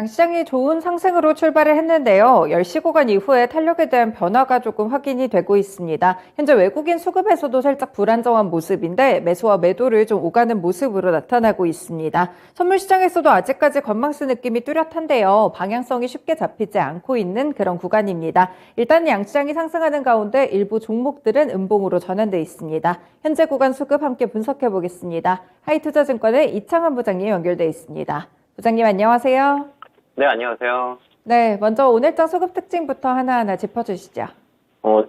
시장이 좋은 상승으로 출발을 했는데요. 10시 구간 이후에 탄력에 대한 변화가 조금 확인이 되고 있습니다. 현재 외국인 수급에서도 살짝 불안정한 모습인데 매수와 매도를 좀 오가는 모습으로 나타나고 있습니다. 선물 시장에서도 아직까지 건망스 느낌이 뚜렷한데요. 방향성이 쉽게 잡히지 않고 있는 그런 구간입니다. 일단 양시장이 상승하는 가운데 일부 종목들은 음봉으로 전환돼 있습니다. 현재 구간 수급 함께 분석해 보겠습니다. 하이투자증권의 이창환 부장님 연결돼 있습니다. 부장님 안녕하세요. 네, 안녕하세요. 네, 먼저 오늘장 수급 특징부터 하나하나 짚어주시죠.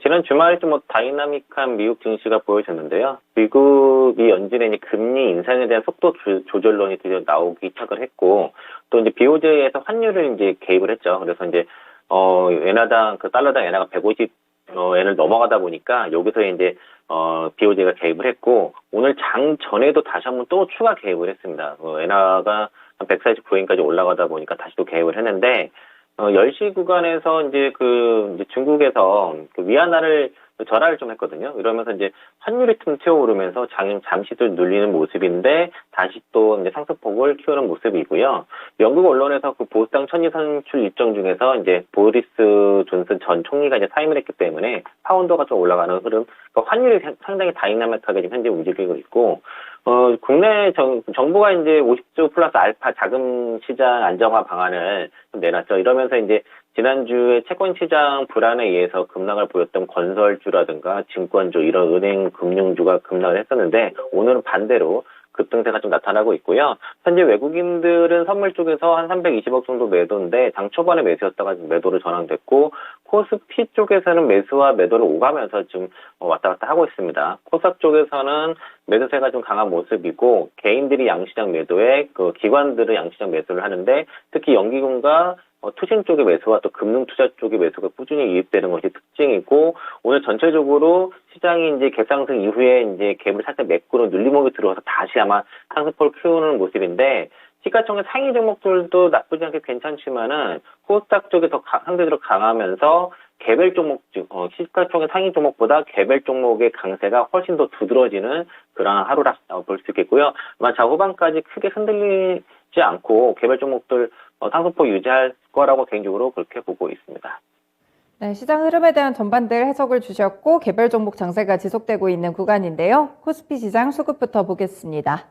지난 주말에 좀 다이나믹한 미국 증시가 보여졌는데요. 미국이 연준의 이제 금리 인상에 대한 속도 조절론이 드디어 나오기 시작을 했고, 또 이제 BOJ에서 환율을 이제 개입을 했죠. 그래서 이제, 엔화당, 달러당 엔화가 150, 엔을 넘어가다 보니까 여기서 이제, BOJ가 개입을 했고, 오늘 장 전에도 다시 한번 또 추가 개입을 했습니다. 엔화가 한 149엔까지 올라가다 보니까 다시 또 개입을 했는데, 10시 구간에서 이제 이제 중국에서 위안화를 절하를 좀 했거든요. 이러면서 이제 환율이 틈튀어 오르면서 잠시 또 눌리는 모습인데 다시 또 이제 상승폭을 키우는 모습이고요. 영국 언론에서 보수당 천지 선출 일정 중에서 이제 보리스 존슨 전 총리가 이제 사임을 했기 때문에 파운드가 좀 올라가는 흐름, 그러니까 환율이 상당히 다이나믹하게 지금 현재 움직이고 있고, 국내 정부가 이제 50조 플러스 알파 자금 시장 안정화 방안을 좀 내놨죠. 이러면서 이제 지난주에 채권 시장 불안에 의해서 급락을 보였던 건설주라든가 증권주, 이런 은행 금융주가 급락을 했었는데, 오늘은 반대로 급등세가 좀 나타나고 있고요. 현재 외국인들은 선물 쪽에서 한 320억 정도 매도인데, 장 초반에 매수였다가 매도로 전환됐고, 코스피 쪽에서는 매수와 매도를 오가면서 지금 왔다 갔다 하고 있습니다. 코스닥 쪽에서는 매도세가 좀 강한 모습이고, 개인들이 양시장 매도에 기관들은 양시장 매수를 하는데, 특히 연기금과 투신 쪽의 매수와 또 금융투자 쪽의 매수가 꾸준히 유입되는 것이 특징이고, 오늘 전체적으로 시장이 이제 갭상승 이후에 이제 갭을 살짝 메꾸는 눌림목이 들어와서 다시 아마 상승폭을 키우는 모습인데, 시가총액 상위 종목들도 나쁘지 않게 괜찮지만은 코스닥 쪽이 더 상대적으로 강하면서 개별 종목 중 시가총액 상위 종목보다 개별 종목의 강세가 훨씬 더 두드러지는 그런 하루라 볼 수 있겠고요. 아마 후반까지 크게 흔들리지 않고 개별 종목들 상승폭 유지할 거라고 개인적으로 그렇게 보고 있습니다. 네, 시장 흐름에 대한 전반들 해석을 주셨고 개별 종목 장세가 지속되고 있는 구간인데요. 코스피 시장 수급부터 보겠습니다.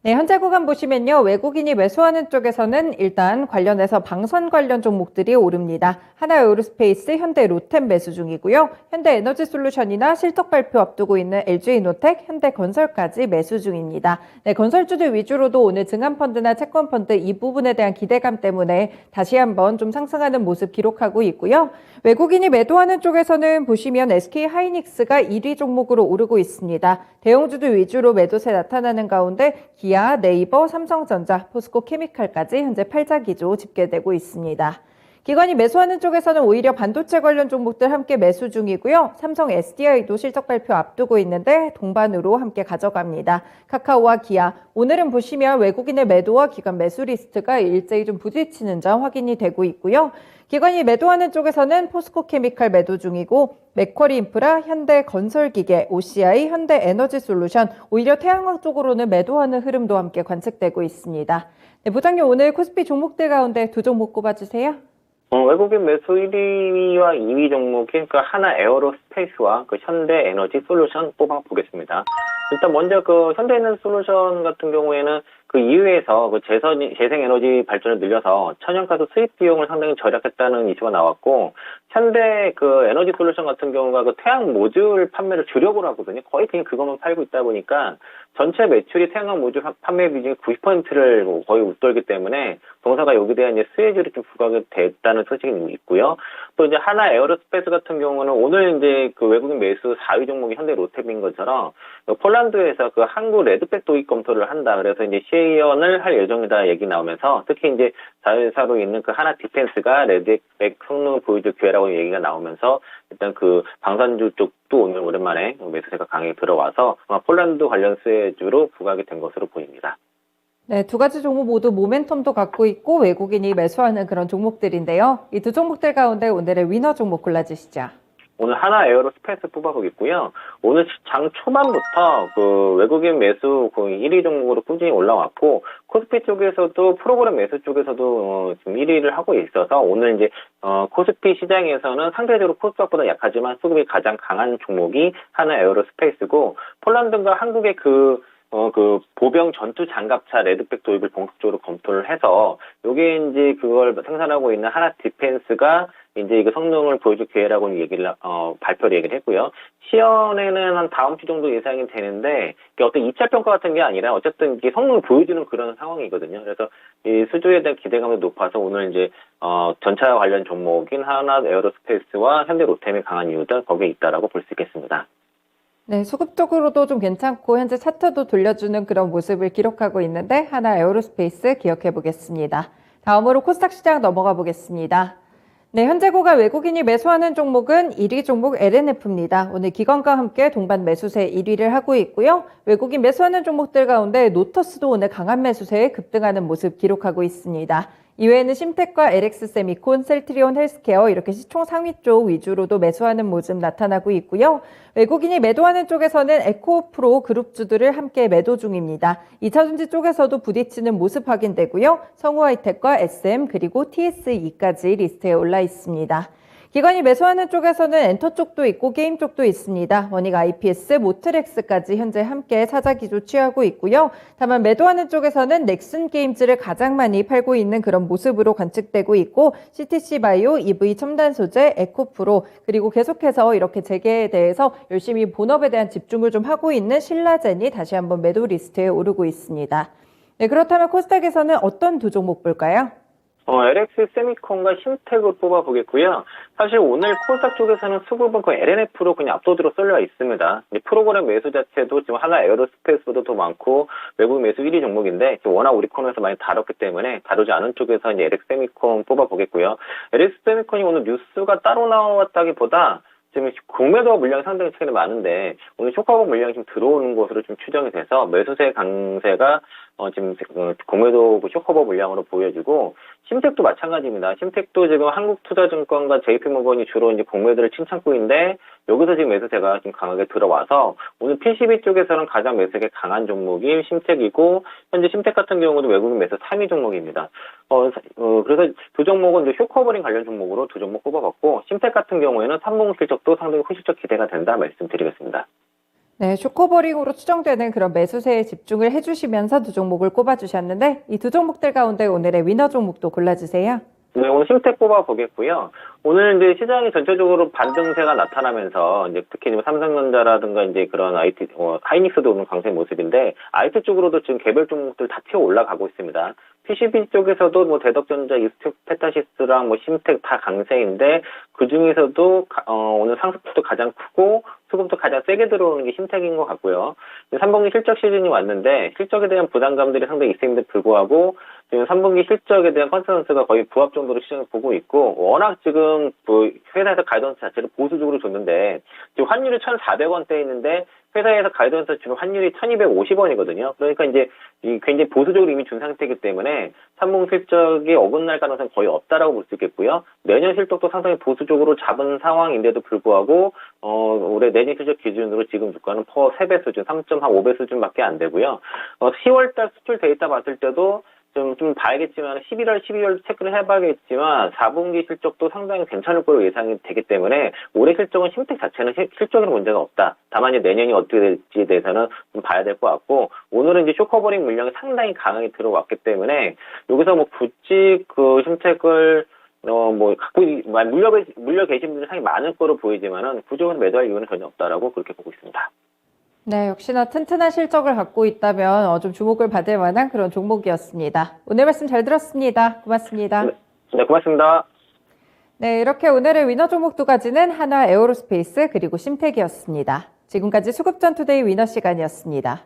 네, 현재 구간 보시면요. 외국인이 매수하는 쪽에서는 일단 관련해서 방산 관련 종목들이 오릅니다. 하나에어로스페이스, 현대 로템 매수 중이고요. 현대에너지솔루션이나 실적 발표 앞두고 있는 LG이노텍, 현대건설까지 매수 중입니다. 네, 건설주들 위주로도 오늘 증안펀드나 채권펀드 이 부분에 대한 기대감 때문에 다시 한번 좀 상승하는 모습 기록하고 있고요. 외국인이 매도하는 쪽에서는 보시면 SK하이닉스가 1위 종목으로 오르고 있습니다. 대형주들 위주로 매도세 나타나는 가운데 기아, 네이버, 삼성전자, 포스코케미칼까지 현재 팔자 기조 집계되고 있습니다. 기관이 매수하는 쪽에서는 오히려 반도체 관련 종목들 함께 매수 중이고요. 삼성 SDI도 실적 발표 앞두고 있는데 동반으로 함께 가져갑니다. 카카오와 기아, 오늘은 보시면 외국인의 매도와 기관 매수 리스트가 일제히 좀 부딪히는 점 확인이 되고 있고요. 기관이 매도하는 쪽에서는 포스코케미칼 매도 중이고 맥쿼리 인프라, 현대건설기계, OCI, 현대에너지솔루션, 오히려 태양광 쪽으로는 매도하는 흐름도 함께 관측되고 있습니다. 네, 부장님 오늘 코스피 종목들 가운데 두 종목 꼽아주세요. 외국인 매수 1위와 2위 종목인 하나에어로스페이스와 현대에너지솔루션 뽑아보겠습니다. 일단 먼저 현대에너지솔루션 같은 경우에는 이후에서 재생에너지 발전을 늘려서 천연가스 수입 비용을 상당히 절약했다는 이슈가 나왔고, 현대 에너지솔루션 같은 경우가 태양 모듈 판매를 주력으로 하거든요. 거의 그냥 그것만 팔고 있다 보니까 전체 매출이 태양광 모듈 판매 비중이 90%를 거의 웃돌기 때문에 동사가 여기에 대한 이제 수혜율이 좀 부과가 됐다는 소식이 있고요. 또 이제 하나에어로스페이스 같은 경우는 오늘 이제 외국인 매수 4위 종목이 현대 로템인 것처럼 폴란드에서 한국 레드백 도입 검토를 한다. 그래서 이제 시연을 할 예정이다 얘기 나오면서 특히 이제 자회사로 있는 하나 디펜스가 레드백 성능을 보여줄 기회라고 얘기가 나오면서 일단 방산주 쪽도 오늘 오랜만에 매수세가 강하게 들어와서 아마 폴란드 관련 수혜주로 부각이 된 것으로 보입니다. 네, 두 가지 종목 모두 모멘텀도 갖고 있고 외국인이 매수하는 그런 종목들인데요. 이 두 종목들 가운데 오늘의 위너 종목 골라주시죠. 오늘 하나 에어로스페이스 뽑아보겠고요. 오늘 장 초반부터 그 외국인 매수 거의 1위 종목으로 꾸준히 올라왔고, 코스피 쪽에서도 프로그램 매수 쪽에서도 지금 1위를 하고 있어서 오늘 이제 코스피 시장에서는 상대적으로 코스닥보다 약하지만 수급이 가장 강한 종목이 하나 에어로스페이스고, 폴란드가 한국의 그 보병 전투 장갑차 레드백 도입을 본격적으로 검토를 해서, 요게 이제 그걸 생산하고 있는 하나 디펜스가 이제 이거 성능을 보여줄 기회라고 얘기를, 발표를 얘기를 했고요. 시연에는 한 다음 주 정도 예상이 되는데, 이게 어떤 2차 평가 같은 게 아니라 어쨌든 이게 성능을 보여주는 그런 상황이거든요. 그래서 이 수주에 대한 기대감이 높아서 오늘 이제, 전차 관련 종목인 하나 에어로스페이스와 현대 로템이 강한 이유도 거기에 있다라고 볼 수 있겠습니다. 네, 수급적으로도 좀 괜찮고 현재 차트도 돌려주는 그런 모습을 기록하고 있는데 하나 에어로스페이스 기억해 보겠습니다. 다음으로 코스닥 시장 넘어가 보겠습니다. 네, 현재 고가 외국인이 매수하는 종목은 1위 종목 LNF입니다. 오늘 기관과 함께 동반 매수세 1위를 하고 있고요. 외국인 매수하는 종목들 가운데 노터스도 오늘 강한 매수세에 급등하는 모습 기록하고 있습니다. 이외에는 심텍과 LX세미콘, 셀트리온 헬스케어 이렇게 시총 상위 쪽 위주로도 매수하는 모습 나타나고 있고요. 외국인이 매도하는 쪽에서는 에코프로 그룹주들을 함께 매도 중입니다. 2차전지 쪽에서도 부딪히는 모습 확인되고요. 성우하이텍과 SM 그리고 TSE까지 리스트에 올라 있습니다. 기관이 매수하는 쪽에서는 엔터 쪽도 있고 게임 쪽도 있습니다. 원익 IPS, 모트렉스까지 현재 함께 사자 기조 취하고 있고요. 다만 매도하는 쪽에서는 넥슨 게임즈를 가장 많이 팔고 있는 그런 모습으로 관측되고 있고 CTC 바이오, EV 첨단 소재, 에코프로 그리고 계속해서 이렇게 재계에 대해서 열심히 본업에 대한 집중을 좀 하고 있는 신라젠이 다시 한번 매도 리스트에 오르고 있습니다. 네, 그렇다면 코스닥에서는 어떤 두 종목 볼까요? LX 세미콘과 심텍을 뽑아보겠고요. 사실 오늘 코스닥 쪽에서는 수급은 거의 LNF로 그냥 압도적으로 쏠려 있습니다. 프로그램 매수 자체도 지금 하나 에어로스페이스보다 더 많고 외국 매수 1위 종목인데 워낙 우리 코너에서 많이 다뤘기 때문에 다루지 않은 쪽에서 이제 LX 세미콘 뽑아보겠고요. LX 세미콘이 오늘 뉴스가 따로 나왔다기보다 지금 공매도 물량이 상당히 최근에 많은데 오늘 쇼커버 물량이 좀 들어오는 것으로 좀 추정이 돼서 매수세 강세가 지금 공매도 쇼커버 물량으로 보여지고 심텍도 마찬가지입니다. 심텍도 지금 한국투자증권과 JP모건이 주로 이제 공매도를 침착고 있는데 여기서 지금 매수세가 좀 강하게 들어와서 오늘 PCB 쪽에서는 가장 매수세가 강한 종목이 심텍이고 현재 심텍 같은 경우도 외국인 매수 3위 종목입니다. 그래서 두 종목은 이제 쇼커버링 관련 종목으로 두 종목 꼽아봤고 심텍 같은 경우에는 3분기 실적도 상당히 후실적 기대가 된다 말씀드리겠습니다. 네, 쇼커버링으로 추정되는 그런 매수세에 집중을 해주시면서 두 종목을 꼽아주셨는데 이 두 종목들 가운데 오늘의 위너 종목도 골라주세요. 네, 오늘 심텍 뽑아보겠고요. 오늘 이제 시장이 전체적으로 반등세가 나타나면서 이제 특히 삼성전자라든가 이제 그런 IT, 하이닉스도 오는 강세 모습인데 IT 쪽으로도 지금 개별 종목들 다 튀어 올라가고 있습니다. PCB 쪽에서도 뭐 대덕전자, 이스텍페타시스랑 뭐 심텍 다 강세인데 그 중에서도 오늘 상승폭도 가장 크고 수급도 가장 세게 들어오는 게 심텍인 것 같고요. 3분기 실적 시즌이 왔는데 실적에 대한 부담감들이 상당히 있음에도 불구하고 지금 3분기 실적에 대한 컨센서스가 거의 부합 정도로 시장을 보고 있고 워낙 지금 그 회사에서 가이던스 자체를 보수적으로 줬는데 지금 환율이 1,400원대에 있는데 회사에서 가이던스 주는 환율이 1,250원이거든요. 그러니까 이제 굉장히 보수적으로 이미 준 상태이기 때문에 3분기 실적이 어긋날 가능성은 거의 없다라고 볼 수 있겠고요. 내년 실적도 상당히 보수적으로 잡은 상황인데도 불구하고 올해 내년 실적 기준으로 지금 주가는 퍼 3배 수준, 3.5배 수준밖에 안 되고요. 10월달 수출 데이터 봤을 때도 좀 봐야겠지만 11월, 12월 체크를 해봐야겠지만 4분기 실적도 상당히 괜찮을 거로 예상이 되기 때문에 올해 실적은 심텍 자체는 실적에는 문제가 없다. 다만 이제 내년이 어떻게 될지에 대해서는 좀 봐야 될 것 같고 오늘은 이제 쇼커버링 물량이 상당히 강하게 들어왔기 때문에 여기서 뭐 굳이 그 심텍을 갖고 물려 계신 분들이 상당히 많을 거로 보이지만은 굳이 매도할 이유는 전혀 없다라고 그렇게 보고 있습니다. 네, 역시나 튼튼한 실적을 갖고 있다면 좀 주목을 받을 만한 그런 종목이었습니다. 오늘 말씀 잘 들었습니다. 고맙습니다. 네, 고맙습니다. 네, 이렇게 오늘의 위너 종목 두 가지는 하나 에어로스페이스 그리고 심텍이었습니다. 지금까지 수급전투데이 위너 시간이었습니다.